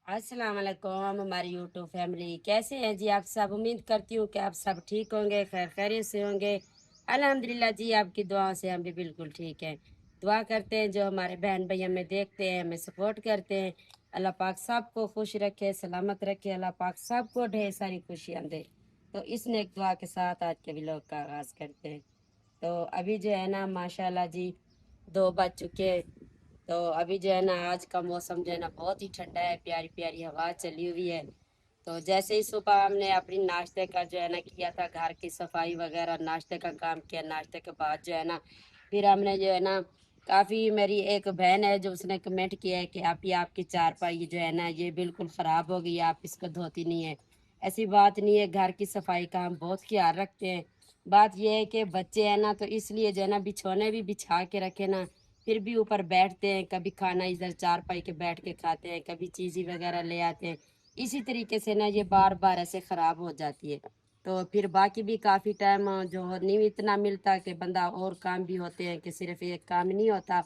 अस्सलाम वालेकुम हमारी यूट्यूब फैमिली कैसे हैं जी आप सब। उम्मीद करती हूँ कि आप सब ठीक होंगे, खैर खैरियत से होंगे। अल्हम्दुलिल्लाह जी, आपकी दुआओं से हम भी बिल्कुल ठीक हैं। दुआ करते हैं जो हमारे बहन भाई हमें देखते हैं, हमें सपोर्ट करते हैं, अल्लाह पाक सबको खुश रखे, सलामत रखे, अल्लाह पाक सबको ढेर सारी खुशियाँ दे। तो इस नेक दुआ के साथ आज के व्लॉग का आगाज़ करते हैं। तो अभी जो है ना माशाल्लाह जी 2 बज चुके हैं। तो अभी जो है ना आज का मौसम जो है ना बहुत ही ठंडा है, प्यारी प्यारी हवा चली हुई है। तो जैसे ही सुबह हमने अपनी नाश्ते का जो है ना किया था, घर की सफाई वगैरह नाश्ते का काम किया, नाश्ते के बाद जो है ना फिर हमने जो है ना काफ़ी, मेरी एक बहन है जो उसने कमेंट किया है कि आप ये आपकी चारपाई जो है ना ये बिल्कुल ख़राब हो गई है, आप इसको धोती नहीं है। ऐसी बात नहीं है, घर की सफाई का हम बहुत ख्याल रखते हैं। बात यह है कि बच्चे हैं ना, तो इसलिए जो है ना बिछौने भी बिछा के रखे ना, फिर भी ऊपर बैठते हैं, कभी खाना इधर चारपाई के बैठ के खाते हैं, कभी चीज़ी वगैरह ले आते हैं। इसी तरीके से ना ये बार बार ऐसे ख़राब हो जाती है। तो फिर बाकी भी काफ़ी टाइम जो नहीं इतना मिलता कि बंदा और काम भी होते हैं कि सिर्फ एक काम नहीं होता।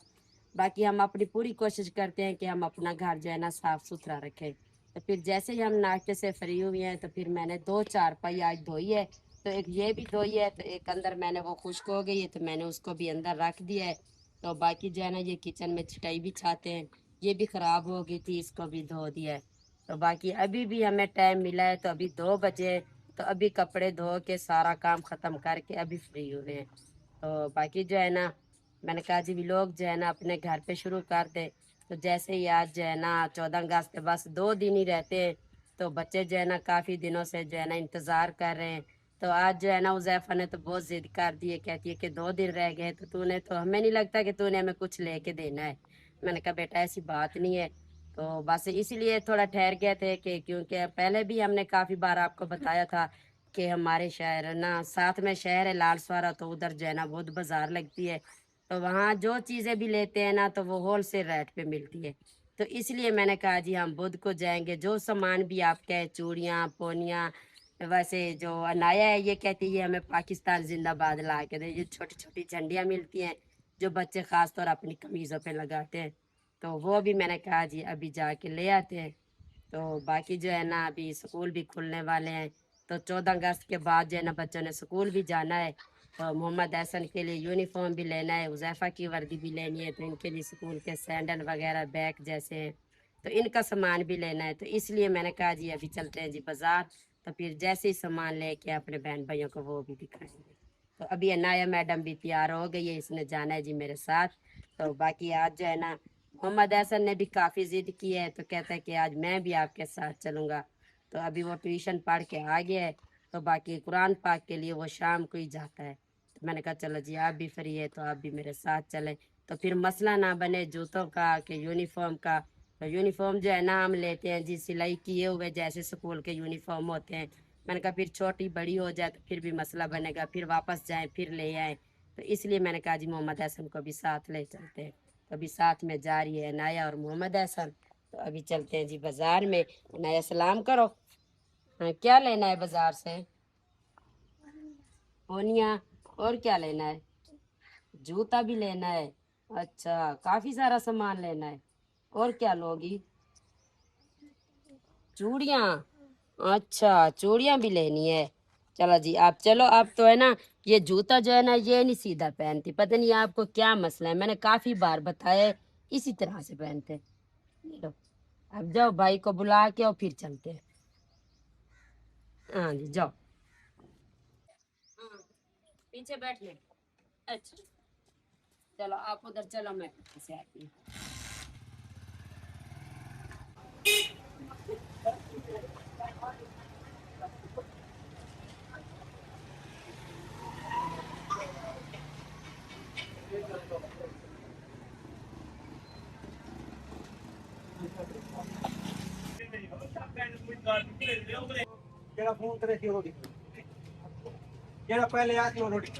बाकी हम अपनी पूरी कोशिश करते हैं कि हम अपना घर जो है ना साफ़ सुथरा रखें। तो फिर जैसे ही हम नाश्ते से फ्री हुए हैं तो फिर मैंने 2 चारपाई आज धोई है। तो एक ये भी धोई है, तो एक अंदर मैंने वो खुश्क हो गई है तो मैंने उसको भी अंदर रख दिया है। तो बाकी जो है ना ये किचन में चटाई बिछाते हैं, ये भी ख़राब हो गई थी, इसको भी धो दिया है। तो बाकी अभी भी हमें टाइम मिला है, तो अभी 2 बजे हैं, तो अभी कपड़े धो के सारा काम ख़त्म करके अभी फ्री हुए हैं। तो बाकी जो है ना मैंने कहा जी भी लोग जो है ना अपने घर पे शुरू कर दे। तो जैसे ही आज जो है ना 14 अगस्त के बस 2 दिन ही रहते हैं, तो बच्चे जो है ना काफ़ी दिनों से जो है ना इंतज़ार कर रहे हैं। तो आज जो है ना उज़ैफ़ा ने तो बहुत ज़िद कर दी है, कहती है कि 2 दिन रह गए तो तूने तो हमें नहीं लगता कि तूने हमें कुछ लेके देना है। मैंने कहा बेटा ऐसी बात नहीं है। तो बस इसीलिए थोड़ा ठहर गए थे कि क्योंकि पहले भी हमने काफ़ी बार आपको बताया था कि हमारे शहर ना साथ में शहर है लालसवारा, तो उधर जो है ना बहुत बाज़ार लगती है। तो वहाँ जो चीज़ें भी लेते हैं ना तो वो होलसेल रेट पे मिलती है। तो इसलिए मैंने कहा जी हम बुध को जाएँगे, जो सामान भी आप कहे चूड़ियाँ, पोनियाँ, वैसे जो अनाया है ये कहती है ये हमें पाकिस्तान ज़िंदाबाद ला के दे। ये छोटी-छोटी झंडियाँ मिलती हैं, जो बच्चे ख़ास तौर अपनी कमीज़ों पे लगाते हैं। तो वो भी मैंने कहा जी अभी जाके ले आते हैं। तो बाकी जो है ना अभी स्कूल भी खुलने वाले हैं, तो 14 अगस्त के बाद जो है ना बच्चों ने स्कूल भी जाना है। तो मोहम्मद अहसन के लिए यूनिफ़ॉर्म भी लेना है, हुज़ैफ़ा की वर्दी भी लेनी है, तो इनके लिए स्कूल के सैंडल वग़ैरह बैग जैसे हैं, तो इनका सामान भी लेना है। तो इसलिए मैंने कहा जी अभी चलते हैं जी बाज़ार, तो फिर जैसे ही सामान लेके अपने बहन-भाइयों को वो भी दिखाएँगे। तो अभी अनाया मैडम भी तैयार हो गई है, इसने जाना है जी मेरे साथ। तो बाकी आज जो है ना मोहम्मद अहसन ने भी काफ़ी ज़िद की है, तो कहता है कि आज मैं भी आपके साथ चलूँगा। तो अभी वो ट्यूशन पढ़ के आ गया है, तो बाकी कुरान पाक के लिए वो शाम को ही जाता है। तो मैंने कहा चलो जी आप भी फ्री है तो आप भी मेरे साथ चलें। तो फिर मसला ना बने जूतों का कि यूनिफ़ॉर्म का। तो यूनिफ़ॉर्म जो है ना हम लेते हैं जी सिलाई किए हुए जैसे स्कूल के यूनिफ़ॉर्म होते हैं। मैंने कहा फिर छोटी बड़ी हो जाए तो फिर भी मसला बनेगा, फिर वापस जाएँ फिर ले आएँ। तो इसलिए मैंने कहा जी मोहम्मद अहसन को भी साथ ले चलते हैं। तो अभी साथ में जा रही है अनाया और मोहम्मद अहसन। तो अभी चलते हैं जी बाज़ार में। अनाया सलाम करो। हाँ, क्या लेना है बाज़ार से? पोनिया, और क्या लेना है? जूता भी लेना है। अच्छा, काफ़ी सारा सामान लेना है। और क्या लोगी? चूड़ियाँ। अच्छा, चूड़ियाँ भी लेनी है। चलो जी आप चलो, आप तो है ना ये जूता जो है ना ये नहीं सीधा पहनती, पता नहीं आपको क्या मसला है, मैंने काफ़ी बार बताया है, इसी तरह से पहनते हैं। ये लो, अब जाओ भाई को बुला के और फिर चलते हैं। हाँ जी जाओ। हाँ, पीछे बैठ ले। अच्छा, चलो आप उधर चलो, मैं पीछे से आती हूँ। जेड़ा फोन करे सी रोटी जेड़ा पहले आती वो रोटी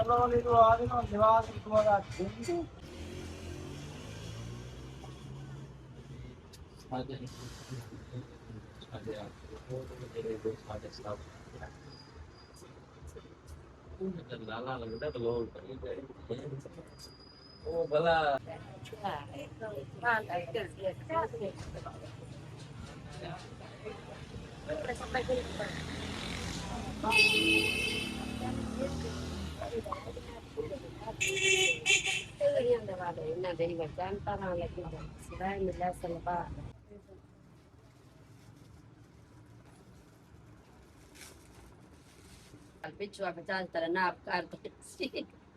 चलो वाली तो आ गई ना जवाब तुम्हारा ਉਹ ਭਲਾ ਪਿੱਛੋਂ ਆ ਕੇ ਚੱਲ ਤੇਰਾ ਨਾਪ ਕਰ ਦੇ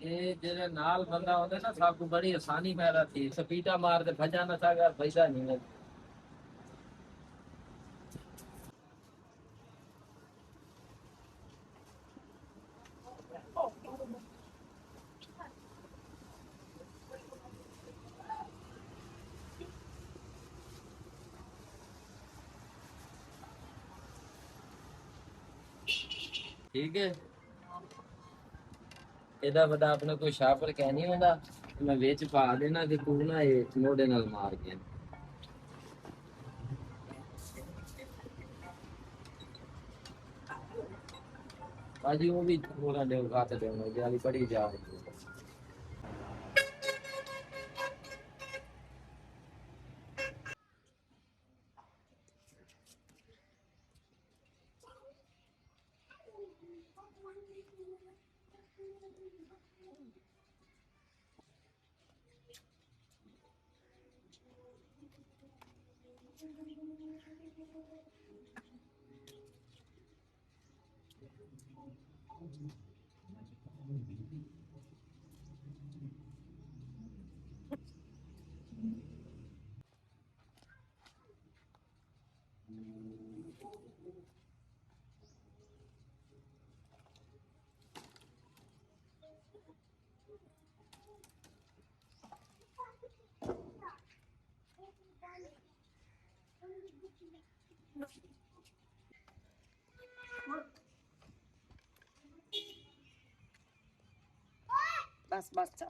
ਇਹ ਜਿਹੜੇ ਨਾਲ ਬੰਦਾ ਹੁੰਦਾ ਨਾ ਸਭ ਨੂੰ ਬੜੀ ਆਸਾਨੀ ਪੈਦਾ ਥੀ ਸਪੀਟਾ ਮਾਰ ਦੇ ਭਜਾ ਨਾ ਸਾਗਾ ਫਾਇਦਾ ਨਹੀਂ ਹੈ ਠੀਕ ਹੈ ਇਹਦਾ ਵੱਡਾ ਆਪਣੇ ਕੋਈ ਸ਼ਾਪਰ ਕਹਿ ਨਹੀਂ ਹੁੰਦਾ ਮੈਂ ਵਿੱਚ ਪਾ ਦੇਣਾ ਕਿ ਤੂੰ ਨਾ ਇਹ ਮੋਢੇ ਨਾਲ ਮਾਰ ਕੇ ਬਾਜੀ ਉਹ ਵੀ ਥੋੜਾ ਦੇ ਘਾਟ ਦੇ ਉਹਨੇ ਵਾਲੀ ਪੜੀ ਜਾ ਰਹੀ ਹੈ बस बस चल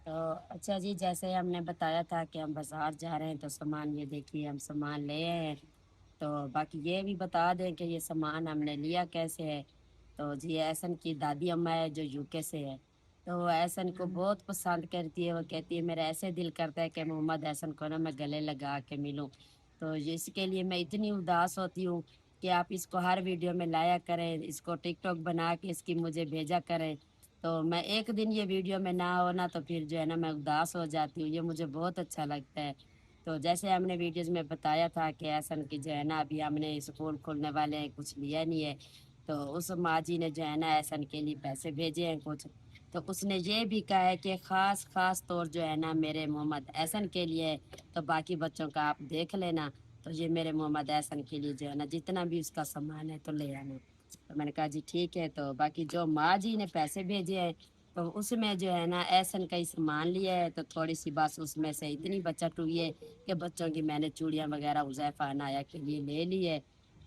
तो अच्छा जी, जैसे हमने बताया था कि हम बाज़ार जा रहे हैं तो सामान ये देखिए हम सामान ले आए हैं। तो बाकी ये भी बता दें कि ये सामान हमने लिया कैसे है। तो जी एहसन की दादी अम्मा है जो यूके से है, तो वो एहसन को बहुत पसंद करती है। वो कहती है मेरा ऐसे दिल करता है कि मोहम्मद एहसन को ना मैं गले लगा के मिलूं। तो इसके लिए मैं इतनी उदास होती हूँ कि आप इसको हर वीडियो में लाया करें, इसको टिकटॉक बना के इसकी मुझे भेजा करें। तो मैं एक दिन ये वीडियो में ना हो ना तो फिर जो है ना मैं उदास हो जाती हूँ, ये मुझे बहुत अच्छा लगता है। तो जैसे हमने वीडियोस में बताया था कि एहसन की जो है ना अभी हमने स्कूल खोलने वाले हैं, कुछ लिया नहीं है। तो उस माँ जी ने जो है ना एहसन के लिए पैसे भेजे हैं कुछ। तो उसने ये भी कहा है कि ख़ास ख़ास तौर जो है ना मेरे मोहम्मद एहसन के लिए है। तो बाकी बच्चों का आप देख लेना। तो ये मेरे मोहम्मद एहसन के लिए जो है ना जितना भी उसका सामान है तो ले आना। तो मैंने कहा जी ठीक है। तो बाकी जो माँ जी ने पैसे भेजे हैं तो उसमें जो है ना एहसन का ही सामान लिया है, तो थोड़ी सी बस उसमें से इतनी बचत हुई है कि बच्चों की मैंने चूड़ियाँ वगैरह हुज़ैफ़ा अनाया के लिए ले ली है।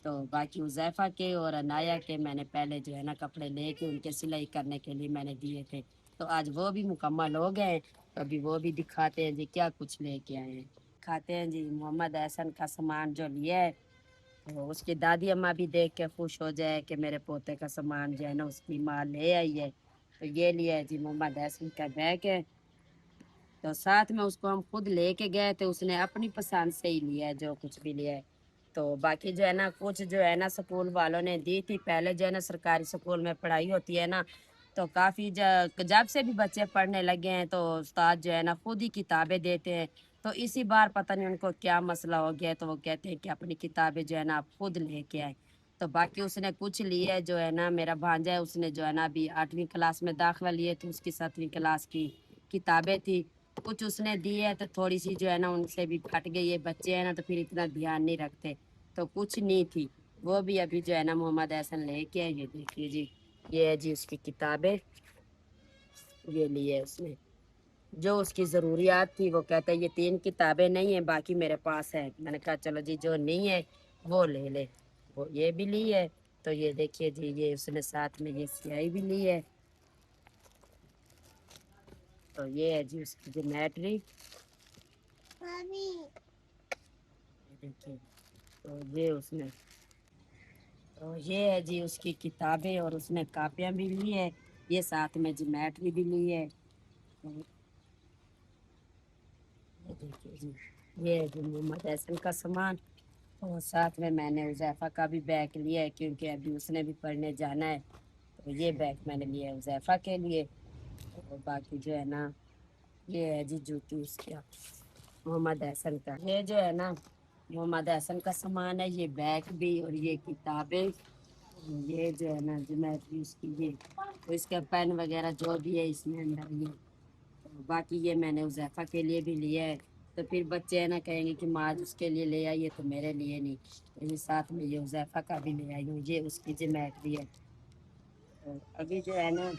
तो बाकी हुज़ैफ़ा के और अनाया के मैंने पहले जो है ना कपड़े लेके उनके सिलाई करने के लिए मैंने दिए थे, तो आज वो भी मुकम्मल हो गए हैं। तो अभी वो भी दिखाते हैं जी क्या कुछ लेके आए हैं। खाते हैं जी मोहम्मद एहसन का सामान जो लिया है, तो उसकी दादी अम्मा भी देख के खुश हो जाए कि मेरे पोते का सामान जो है ना उसकी माँ ले आई है। तो ये लिया है जी मोहम्मद एहसन का बैग है। तो साथ में उसको हम खुद लेके गए थे, उसने अपनी पसंद से ही लिया है जो कुछ भी लिया है। तो बाकी जो है ना कुछ जो है ना स्कूल वालों ने दी थी, पहले जो है ना सरकारी स्कूल में पढ़ाई होती है ना, तो काफ़ी जब से भी बच्चे पढ़ने लगे हैं तो उस्ताद जो है ना खुद ही किताबें देते हैं। तो इसी बार पता नहीं उनको क्या मसला हो गया है, तो वो कहते हैं कि अपनी किताबें जो है ना आप खुद लेके आए। तो बाकी उसने कुछ लिए है जो है ना, मेरा भांजा है उसने जो है ना अभी 8वीं क्लास में दाखिला लिए, तो उसकी 7वीं क्लास की किताबें थी। कुछ उसने दी है तो थोड़ी-सी जो है ना उनसे भी फट गई है, बच्चे हैं ना तो फिर इतना ध्यान नहीं रखते, तो कुछ नहीं थी। वो भी अभी जो है ना मोहम्मद अहसन लेके आए, ये देखिए जी, ये है जी उसकी किताबें, ये ली है उसने। जो उसकी ज़रूरियात थी वो कहता है ये 3 किताबें नहीं हैं, बाकी मेरे पास है। मैंने कहा चलो जी जो नहीं है वो ले ले। वो ये भी ली है, तो ये देखिए जी ये उसने साथ में ये स्याही भी ली है। तो ये है जी उसकी ज्योमेट्री, ये देखिए। तो ये उसने, तो ये है जी उसकी किताबें और उसने कापियाँ भी ली है, ये साथ में ज्योमेट्री भी ली है। तो ये देखिए जी, ये है जी मोहम्मद एहसन का सामान। और साथ में मैंने हुज़ैफ़ा का भी बैग लिया है क्योंकि अभी उसने भी पढ़ने जाना है, तो ये बैग मैंने लिया है हुज़ैफ़ा के लिए। और बाकी जो है ना ये है जी जूती उसका मोहम्मद एहसन का। ये जो है ना मोहम्मद एहसन का सामान है, ये बैग भी और ये किताबें, ये जो है ना ज्योमेट्री उसकी ये, तो इसका पेन वगैरह जो भी है इसमें अंदर ये। तो बाकी ये मैंने हुज़ैफ़ा के लिए भी लिया है, तो फिर बच्चे है ना कहेंगे कि माँ उसके लिए ले आई है तो मेरे लिए नहीं। तो ये साथ में ये हुज़ैफ़ा का भी ले आई हूँ, ये उसकी ज्योमेट्री है। तो अभी जो है ना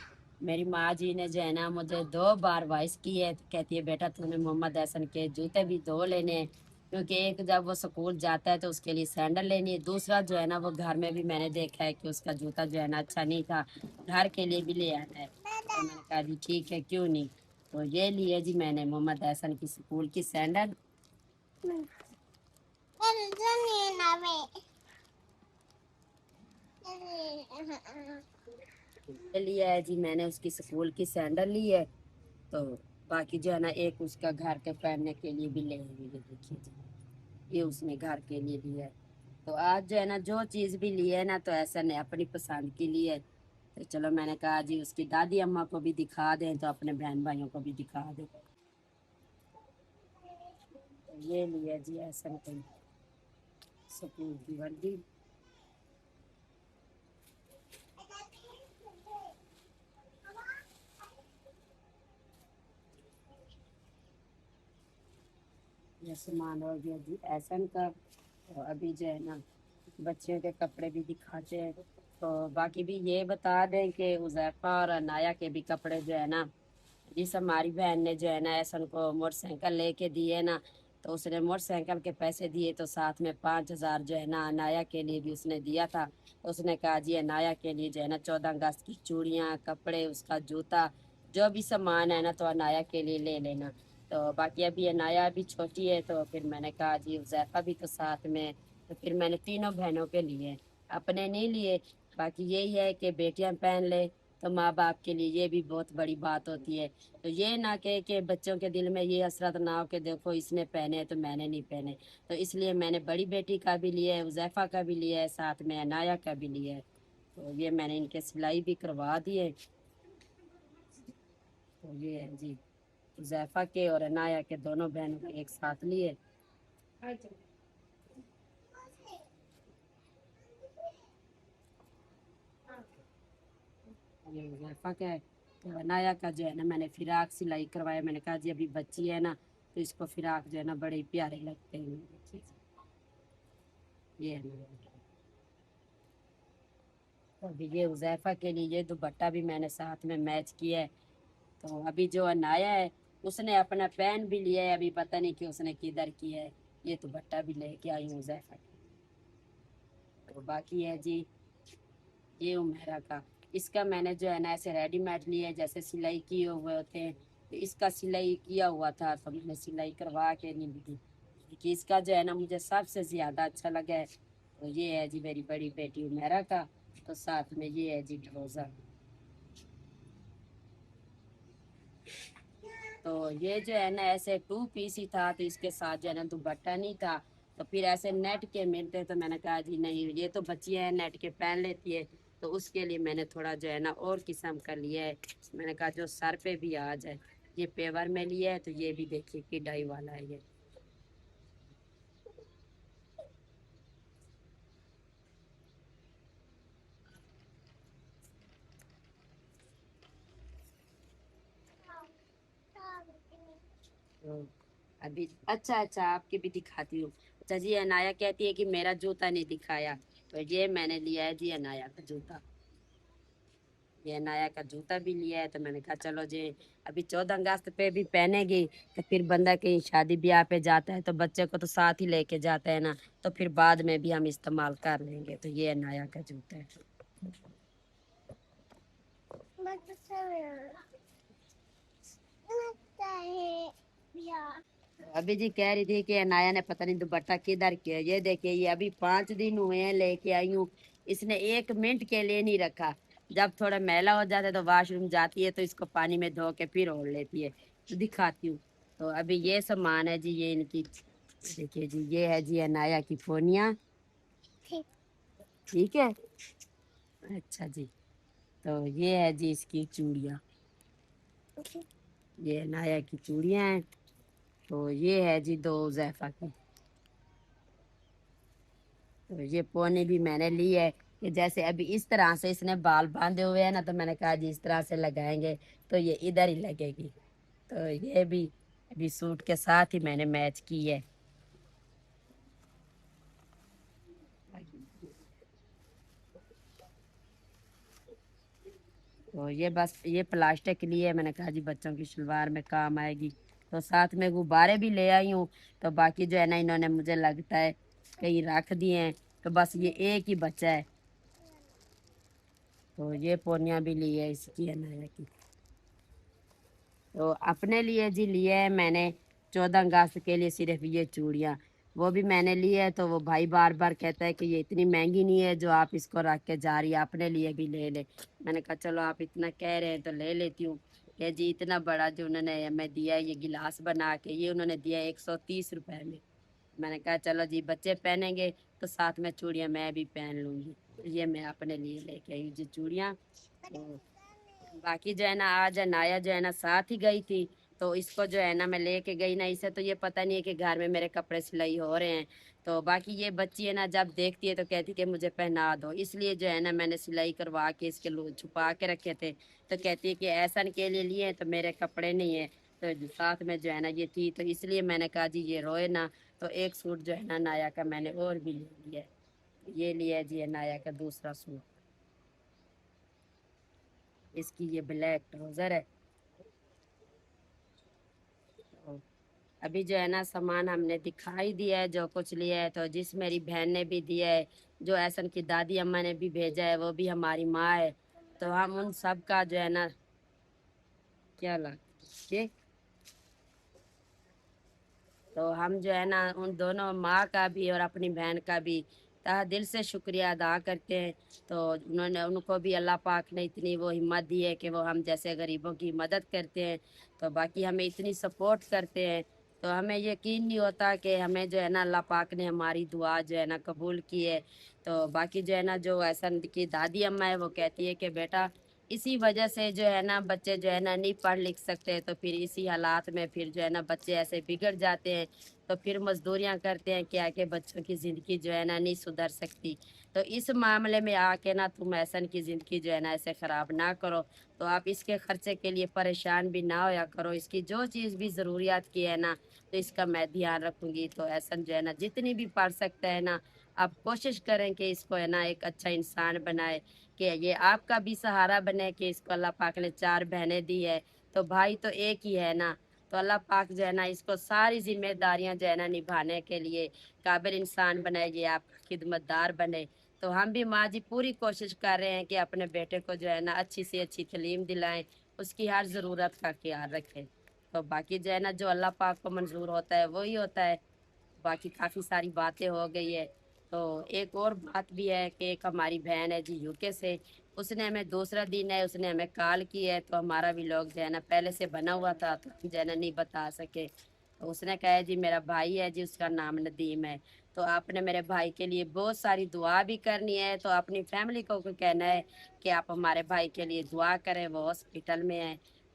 मेरी माँ जी ने जो है ना मुझे 2 बार वॉइस की है, तो कहती है बेटा तूने मोहम्मद हसन के जूते भी 2 लेने हैं, क्योंकि एक जब वो स्कूल जाता है तो उसके लिए सैंडल लेनी है, दूसरा जो है ना वो घर में भी मैंने देखा है कि उसका जूता जो है ना अच्छा नहीं था, घर के लिए भी ले आना है। तो मैंने कहा जी ठीक है क्यों नहीं। तो ये लिए जी मैंने मोहम्मद हसन की स्कूल की सैंडल, ये लिया है जी मैंने उसकी स्कूल की सैंडल ली है। तो बाकी जो है ना एक उसका घर के पहनने के लिए भी ले आई, ये देखिए जी ये उसने घर के लिए लिया है। तो आज जो है ना जो चीज़ भी ली है ना तो ऐसा नहीं अपनी पसंद की ली है। तो चलो मैंने कहा जी उसकी दादी अम्मा को भी दिखा दें तो अपने बहन भाइयों को भी दिखा दें। तो ये लिया जी ऐसा कोई स्कूल की वर्दी, ये सामान हो गया जी ऐसन का। तो अभी जो है ना बच्चियों के कपड़े भी दिखाते हैं। तो बाकी भी ये बता दें कि उज़ैफ़ा और अनाया के भी कपड़े जो है ना, जिस हमारी बहन ने जो है ना ऐसा उनको मोटरसाइकिल लेके दिए ना, तो उसने मोटरसाइकिल के पैसे दिए तो साथ में 5,000 जो है ना अनाया के लिए भी उसने दिया था। तो उसने कहा जी अनाया के लिए जो है ना 14 अगस्त की चूड़ियाँ कपड़े उसका जूता जो भी सामान है ना तो अनाया के लिए ले लेना। तो बाकी अभी अनाया अभी छोटी है, तो फिर मैंने कहा जी हुज़ैफ़ा भी तो साथ में, तो फिर मैंने तीनों बहनों के लिए, अपने नहीं लिए। बाकी यही है कि बेटियां पहन ले तो माँ बाप के लिए ये भी बहुत बड़ी बात होती है। तो ये ना कहे कि बच्चों के दिल में ये हसरत ना हो कि देखो इसने पहने तो मैंने नहीं पहने। तो इसलिए मैंने बड़ी बेटी का भी लिया है, हुज़ैफ़ा का भी लिया है, साथ में अनाया का भी लिया है। तो ये मैंने इनके सिलाई भी करवा दी है। तो ये है जी हुज़ैफ़ा के और अनाया के दोनों बहनों के एक साथ लिए। ये हुज़ैफ़ा का है। तो अनाया का जो है ना मैंने फिराक सिलाई करवाया, मैंने कहा जी अभी बच्ची है ना तो इसको फिराक जो है ना बड़े ही प्यारे लगते हैं। देखिए जी, ये है ना। तो अभी ये हुज़ैफा के लिए ये दुपट्टा भी मैंने साथ में मैच किया है। तो अभी जो अनाया है उसने अपना पेन भी लिया है, अभी पता नहीं कि उसने किधर किया है। ये दुपट्टा भी लेके आई हूँ हुज़ैफा के। तो बाकी है जी ये उमेरा का, इसका मैंने जो है ना ऐसे रेडीमेड लिया है, जैसे सिलाई किए हुए होते हैं। तो इसका सिलाई किया हुआ था तो मैंने सिलाई करवा के नहीं दी, कि इसका जो है ना मुझे सबसे ज़्यादा अच्छा लगा है। तो ये है जी मेरी बड़ी बेटी उमेरा का। तो साथ में ये है जी ट्राउज़र। तो ये जो है ना ऐसे टू पीस ही था, तो इसके साथ जो है ना दुपट्टा नहीं था। तो फिर ऐसे नेट के मिलते तो मैंने कहा जी नहीं, ये तो बच्चियाँ हैं नेट के पहन लेती है। तो उसके लिए मैंने थोड़ा जो है ना और किस्म का लिया है। मैंने कहा जो सर पे भी आ जाए। ये पेवर में लिया है, तो ये भी देखिए कढ़ाई वाला है ये। तो अभी अच्छा अच्छा आपकी भी दिखाती हूँ। अच्छा जी अनाया कहती है कि मेरा जूता नहीं दिखाया। तो ये मैंने लिया है जी अनाया का जूता। ये नया का जूता भी लिया है। तो मैंने कहा चलो जी अभी 14 अगस्त पे भी पहनेगी। तो फिर बंदा कहीं शादी ब्याह पे जाता है तो बच्चे को तो साथ ही लेके जाता है ना। तो फिर बाद में भी हम इस्तेमाल कर लेंगे। तो ये नया का जूता है। अभी जी कह रही थी कि अनाया ने पता नहीं दुपट्टा किधर किया। ये देखिए ये अभी 5 दिन हुए हैं लेके आई हूँ। इसने 1 मिनट के लिए नहीं रखा। जब थोड़ा मैला हो जाता है तो वॉशरूम जाती है तो इसको पानी में धो के फिर ओढ़ लेती है। तो दिखाती हूँ। तो अभी ये सामान है जी ये इनकी। देखिए जी ये है जी अनाया की फोनिया। ठीक है। अच्छा जी। तो ये है जी इसकी चूड़ियाँ। ये अनाया की चूड़ियाँ हैं। तो ये है जी दो जैफा की। तो ये पोनी भी मैंने ली है कि जैसे अभी इस तरह से इसने बाल बांधे हुए हैं ना, तो मैंने कहा जी इस तरह से लगाएंगे तो ये इधर ही लगेगी। तो ये भी अभी सूट के साथ ही मैंने मैच की है। तो ये बस ये प्लास्टिक के लिए मैंने कहा जी बच्चों की शलवार में काम आएगी। तो साथ में गुब्बारे भी ले आई हूँ। तो बाकी जो है ना इन्होंने मुझे लगता है कहीं रख दिए हैं। तो बस ये एक ही बच्चा है। तो ये पोनिया भी ली है इसकी अनाया की। तो अपने लिए जी लिए है मैंने 14 अगस्त के लिए सिर्फ ये चूड़ियाँ। वो भी मैंने ली है तो वो भाई बार बार कहता है कि ये इतनी महंगी नहीं है जो आप इसको रख के जा रही है, अपने लिए भी ले ले। मैंने कहा चलो आप इतना कह रहे हैं तो ले लेती हूँ। कि जी इतना बड़ा जो उन्होंने हमें दिया है ये गिलास बना के, ये उन्होंने दिया 130 रुपए में। मैंने कहा चलो जी बच्चे पहनेंगे तो साथ में चूड़ियाँ मैं भी पहन लूँगी। तो ये मैं अपने लिए लेके आई हूँ जी चूड़ियाँ। तो बाकी जो है ना आज अनाया जो है ना साथ ही गई थी। तो इसको जो है ना मैं लेके गई ना, इसे तो ये पता नहीं है कि घर में मेरे कपड़े सिलाई हो रहे हैं। तो बाकी ये बच्ची है ना जब देखती है तो कहती है कि मुझे पहना दो, इसलिए जो है ना मैंने सिलाई करवा के इसके छुपा के रखे थे। तो कहती है कि ऐसा के लिए हैं तो मेरे कपड़े नहीं है। तो साथ में जो है ना ये थी तो इसलिए मैंने कहा जी ये रोए ना। तो एक सूट जो है ना नाया का मैंने और भी ले लिया है। ये लिया है जी नाया का दूसरा सूट। इसकी ये ब्लैक ट्राउजर है। तो अभी जो है ना सामान हमने दिखाई दिया है जो कुछ लिया है। तो जिस मेरी बहन ने भी दिया है, जो ऐसन की दादी अम्मा ने भी भेजा है, वो भी हमारी माँ है। तो हम उन सब का जो है ना क्या लग ये तो हम जो है ना उन दोनों माँ का भी और अपनी बहन का भी तहे दिल से शुक्रिया अदा करते हैं। तो उन्होंने उनको भी अल्लाह पाक ने इतनी वो हिम्मत दी है कि वो हम जैसे गरीबों की मदद करते हैं। तो बाकी हमें इतनी सपोर्ट करते हैं। तो हमें यकीन नहीं होता कि हमें जो है ना अल्लाह पाक ने हमारी दुआ जो है ना कबूल की है। तो बाकी जो है ना जो ऐसा की दादी अम्मा है वो कहती है कि बेटा इसी वजह से जो है ना बच्चे जो है ना नहीं पढ़ लिख सकते। तो फिर इसी हालात में फिर जो है ना बच्चे ऐसे बिगड़ जाते हैं। तो फिर मजदूरियां करते हैं क्या कि बच्चों की ज़िंदगी जो है ना नहीं सुधर सकती। तो इस मामले में आके ना तुम ऐसन की ज़िंदगी जो है ना ऐसे ख़राब ना करो। तो आप इसके खर्चे के लिए परेशान भी ना होया करो। इसकी जो चीज़ भी ज़रूरियात की है ना तो इसका मैं ध्यान रखूंगी। तो ऐसा जो है ना जितनी भी पढ़ सकता है ना आप कोशिश करें कि इसको है ना एक अच्छा इंसान बनाए। کہ یہ آپ کا بھی سہارا بنے کہ اس کو اللہ پاک نے 4 بہنیں دی ہے، تو بھائی تو ایک ہی ہے نا، تو اللہ پاک جو ہے نا اس کو ساری ذمہ داریاں جو ہے نا نبھانے کے لیے قابل انسان بنائے گی، آپ کا خدمت دار بنے۔ تو ہم بھی ماں جی پوری کوشش کر رہے ہیں کہ اپنے بیٹے کو جو ہے نا اچھی سے اچھی تعلیم دلائیں، اس کی ہر ضرورت کا خیال رکھیں۔ تو باقی جو ہے نا جو اللہ پاک کو منظور ہوتا ہے وہی ہوتا ہے۔ باقی کافی ساری باتیں ہو گئی ہے۔ تو ایک اور بات بھی ہے کہ ایک ہماری بہن ہے جی یو کے سے، اس نے ہمیں دوسرا دن ہے، اس نے ہمیں کال کی ہے، تو ہمارا بھی لوگ جو ہے نا پہلے سے بنا ہوا تھا تو ہم جو ہے نا نہیں بتا سکے۔ تو اس نے کہا ہے جی میرا بھائی ہے جی، اس کا نام ندیم ہے، تو آپ نے میرے بھائی کے لیے بہت ساری دعا بھی کرنی ہے، تو اپنی فیملی کو کہنا ہے کہ آپ ہمارے بھائی کے لیے دعا کریں، وہ ہاسپٹل میں ہے،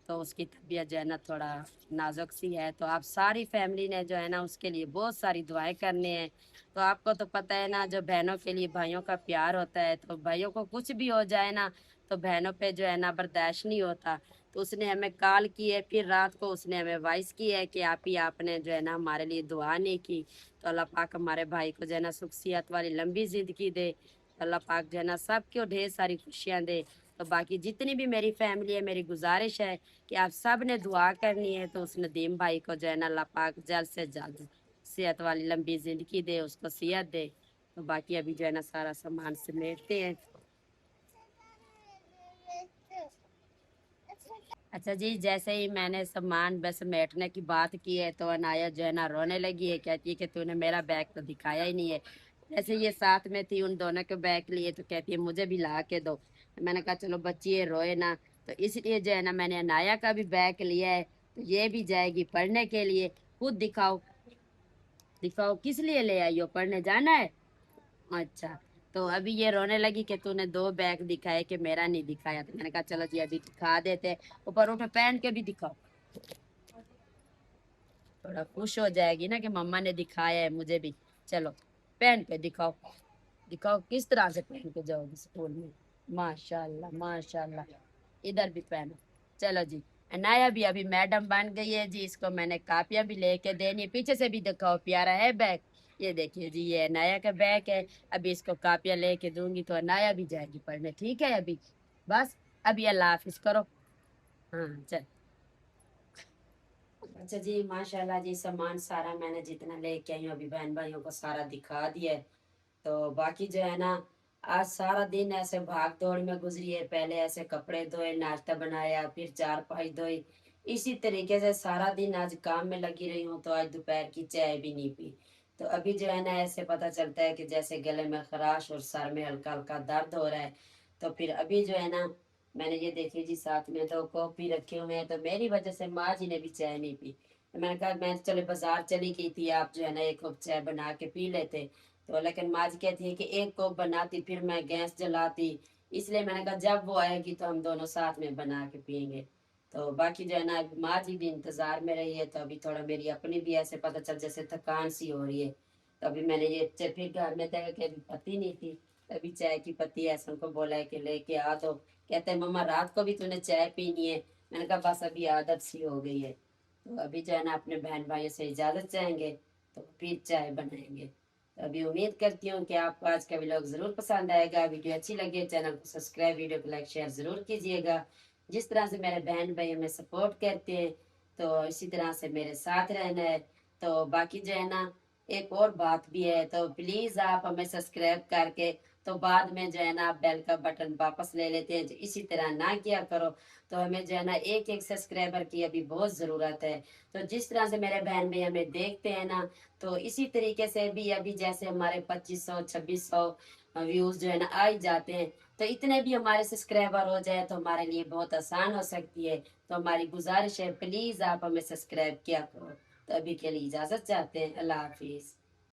تو اس کی طبیعت جو ہے نا تھوڑا نازک سی ہے، تو آپ ساری فیملی نے جو ہے نا اس کے لیے بہت ساری دعائیں کرنی ہیں۔ تو آپ کو تو پتہ ہے نا جو بہنوں کے لیے بھائیوں کا پیار ہوتا ہے، تو بھائیوں کو کچھ بھی ہو جائے نا تو بہنوں پہ جو ہے نا برداشت نہیں ہوتا۔ تو اس نے ہمیں کال کی ہے، پھر رات کو اس نے ہمیں وائس کی ہے کہ آپ نے جو ہے نا ہمارے لیے دعا نہیں کی، تو اللہ پاک ہمارے بھائی کو جو ہے نا سکھ صحت والی لمبی زندگی دے، اللہ پاک جو ہے نا سب کو ڈھیر ساری خوشیاں دے۔ تو باقی جتنی بھی میری فیملی ہے، میری گزارش ہے کہ آپ سب نے دعا کرنی ہے، تو اس ندیم بھائی کو جو ہے نا اللہ پاک جلد سے جلد صحت والی لمبی زندگی دے، اس کو صحت دے۔ تو باقی ابھی جو ہے نا سارا سامان سمیٹتے ہیں۔ اچھا جی، جیسے ہی میں نے سامان بس سمیٹنے کی بات کی ہے تو عنایا جو ہے نا رونے لگی ہے، کہتی ہے کہ تو نے میرا بیگ تو دکھایا ہی نہیں ہے۔ جیسے یہ ساتھ میں تھی ان دونوں کے بیگ لیے تو کہتی ہے مجھے بھی لا کے دو۔ میں نے کہا چلو بچی یہ روئے نا، تو اس لیے جو ہے نا میں نے عنایا کا بھی بیگ لیا ہے، تو یہ بھی جائے گی پڑھنے کے لیے۔ خود دکھاؤ، دکھاؤ کس لیے لے آئی ہو، پڑھنے جانا ہے؟ اچھا، تو ابھی یہ رونے لگی کہ تو نے 2 بیگ دکھائے کہ میرا نہیں دکھایا، تو میں نے کہا چلو جی ابھی دکھا دیتے، اوپر اٹھو پہن کے بھی دکھاؤ، تھوڑا خوش ہو جائے گی نا کہ مما نے دکھایا ہے مجھے بھی۔ چلو پہن کے دکھاؤ، دکھاؤ کس طرح سے پہن کے جاؤ گی اسکول میں۔ ماشاء اللہ ماشاء اللہ، ادھر بھی پہنو۔ چلو جی، عنایا بھی ابھی میڈم بن گئی ہے جی، اس کو میں نے کاپیاں بھی لے کے دینی ہے، پیچھے سے بھی دکھاؤ پیارا ہے بیگ۔ یہ دیکھیے جی یہ عنایا کا بیگ ہے، ابھی اس کو کاپیاں لے کے دوں گی تو عنایا بھی جائے گی پڑھنے، ٹھیک ہے ابھی بس ابھی اللہ حافظ کرو۔ ہاں چل۔ اچھا جی ماشاءاللہ جی، سامان سارا میں نے جتنا لے کے آئی ہوں ابھی بہن بھائیوں کو سارا دکھا دیا ہے۔ تو باقی جو ہے نا آج سارا دن ایسے بھاگ دوڑ میں گزری ہے، پہلے ایسے کپڑے دھوئے، ناشتہ بنایا، پھر چارپائی دھوئی، اسی طریقے سے سارا دن آج کام میں لگی رہی ہوں، تو آج دوپہر کی چائے بھی نہیں پی۔ تو ابھی جو ہے نا ایسے پتہ چلتا ہے کہ جیسے گلے میں خراش اور سر میں ہلکا ہلکا درد ہو رہا ہے۔ تو پھر ابھی جو ہے نا میں نے یہ دیکھی جی ساتھ میں 2 کافی رکھے ہوئے ہیں، تو میری وجہ سے ماں جی نے بھی چائے نہیں پی۔ تو میں نے کہا میں چلے بازار چلی گئی تھی، آپ جو ہے نا 1 کپ چائے بنا کے پی لیتے، تو لیکن ماں جی کہتی ہے کہ 1 کپ بناتی پھر میں گیس جلاتی، اس لیے میں نے کہا جب وہ آئے گی تو ہم دونوں ساتھ میں بنا کے پیئیں گے۔ تو باقی جو ہے نا ماں جی بھی انتظار میں رہی ہے، تو ابھی تھوڑا میری اپنی بھی ایسے پتہ چل جیسے تھکان سی ہو رہی ہے، تو ابھی میں نے یہ پھر گھر میں دیکھا کہ ابھی پتی نہیں تھی، ابھی چائے کی پتی ایسا کو بولا ہے کہ لے کے آ دو، کہتے ہیں مما رات کو بھی تو نے چائے پینی ہے، میں نے کہا بس ابھی عادت سی ہو گئی ہے۔ تو ابھی جو ہے نا اپنے بہن بھائیوں سے اجازت چاہیں گے تو پھر چائے بنائیں گے۔ تو ابھی امید کرتی ہوں کہ آپ کو آج کا ولاگ ضرور پسند آئے گا، ویڈیو اچھی لگے چینل کو سبسکرائب، ویڈیو کو لائک شیئر ضرور کیجیے گا۔ جس طرح سے میرے بہن بھائی ہمیں سپورٹ کرتے ہیں تو اسی طرح سے میرے ساتھ رہنا ہے۔ تو باقی جو ہے نا ایک اور بات بھی ہے، تو پلیز آپ ہمیں سبسکرائب کر کے تو بعد میں جو ہے نا بیل کا بٹن واپس لے لیتے ہیں، جو اسی طرح نہ کیا کرو۔ تو ہمیں جو ہے نا ایک سبسکرائبر کی ابھی بہت ضرورت ہے۔ تو جس طرح سے میرے بہن بھائی ہمیں دیکھتے ہیں نا، تو اسی طریقے سے بھی ابھی جیسے ہمارے 2500 2600 ویوز جو ہے نا آ ہی جاتے ہیں، تو اتنے بھی ہمارے سبسکرائبر ہو جائے تو ہمارے لیے بہت آسان ہو سکتی ہے۔ تو ہماری گزارش ہے پلیز آپ ہمیں سبسکرائب کیا کرو۔ تو ابھی کے لیے اجازت چاہتے ہیں، اللہ حافظ۔